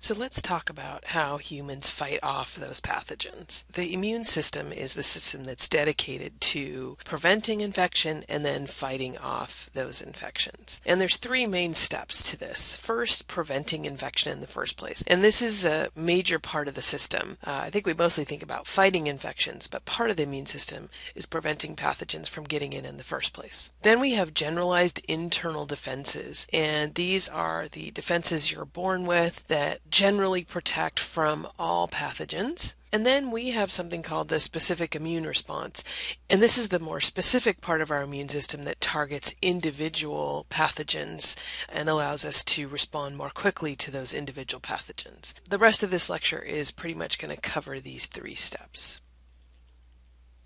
So let's talk about how humans fight off those pathogens. The immune system is the system that's dedicated to preventing infection and then fighting off those infections. And there's three main steps to this. First, preventing infection in the first place. And this is a major part of the system. I think we mostly think about fighting infections, but part of the immune system is preventing pathogens from getting in the first place. Then we have generalized internal defenses, and these are the defenses you're born with that generally protect from all pathogens. And then we have something called the specific immune response. And this is the more specific part of our immune system that targets individual pathogens and allows us to respond more quickly to those individual pathogens. The rest of this lecture is pretty much going to cover these three steps.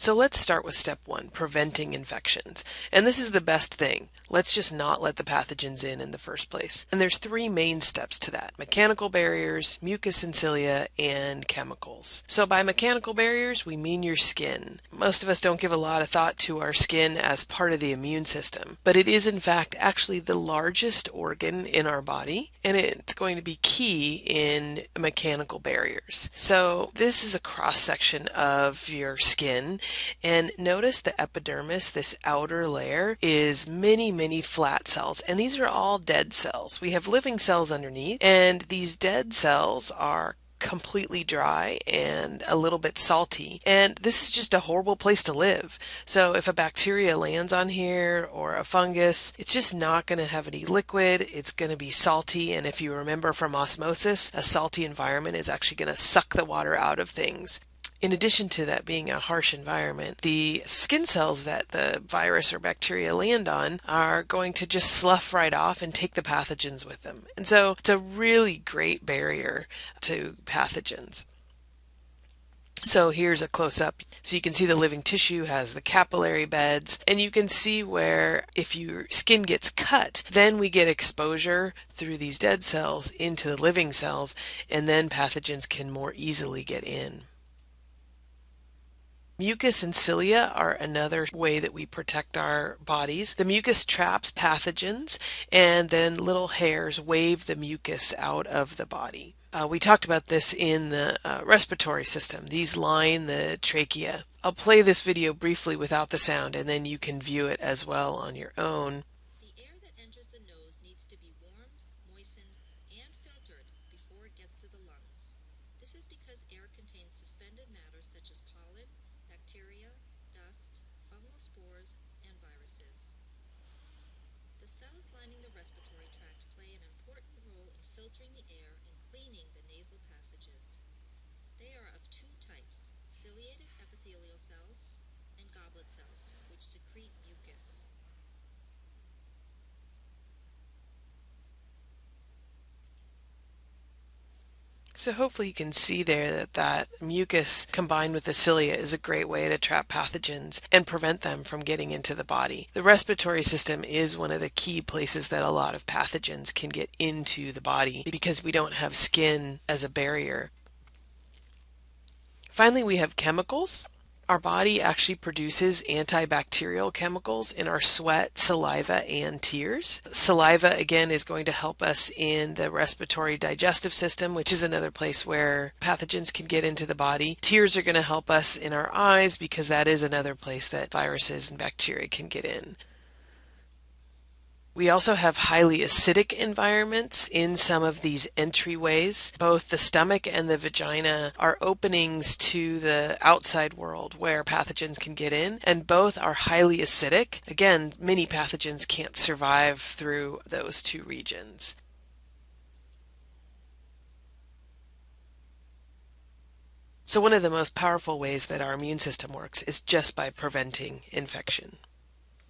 So let's start with step one, preventing infections. And this is the best thing. Let's just not let the pathogens in the first place. And there's three main steps to that: mechanical barriers, mucus and cilia, and chemicals. So by mechanical barriers, we mean your skin. Most of us don't give a lot of thought to our skin as part of the immune system, but it is in fact actually the largest organ in our body, and it's going to be key in mechanical barriers. So this is a cross-section of your skin, and notice the epidermis, this outer layer, is many flat cells, and these are all dead cells. We have living cells underneath, and these dead cells are completely dry and a little bit salty, and this is just a horrible place to live. So if a bacteria lands on here or a fungus, it's just not going to have any liquid. It's going to be salty, and if you remember from osmosis, a salty environment is actually going to suck the water out of things. In addition to that being a harsh environment, the skin cells that the virus or bacteria land on are going to just slough right off and take the pathogens with them. And so it's a really great barrier to pathogens. So here's a close-up. So you can see the living tissue has the capillary beds, and you can see where if your skin gets cut, then we get exposure through these dead cells into the living cells, and then pathogens can more easily get in. Mucus and cilia are another way that we protect our bodies. The mucus traps pathogens, and then little hairs wave the mucus out of the body. We talked about this in the respiratory system. These line the trachea. I'll play this video briefly without the sound, and then you can view it as well on your own. The air that enters the nose needs to be warmed, moistened, and filtered before it gets to the lungs. This is because air contains suspended matter such as pollen, bacteria, dust, fungal spores, and viruses. The cells lining the respiratory tract play an important role in filtering the air and cleaning the nasal passages. They are of two types: ciliated epithelial cells and goblet cells, which secrete mucus. So hopefully you can see there that mucus combined with the cilia is a great way to trap pathogens and prevent them from getting into the body. The respiratory system is one of the key places that a lot of pathogens can get into the body because we don't have skin as a barrier. Finally, we have chemicals. Our body actually produces antibacterial chemicals in our sweat, saliva, and tears. Saliva, again, is going to help us in the respiratory digestive system, which is another place where pathogens can get into the body. Tears are going to help us in our eyes because that is another place that viruses and bacteria can get in. We also have highly acidic environments in some of these entryways. Both the stomach and the vagina are openings to the outside world where pathogens can get in, and both are highly acidic. Again, many pathogens can't survive through those two regions. So one of the most powerful ways that our immune system works is just by preventing infection.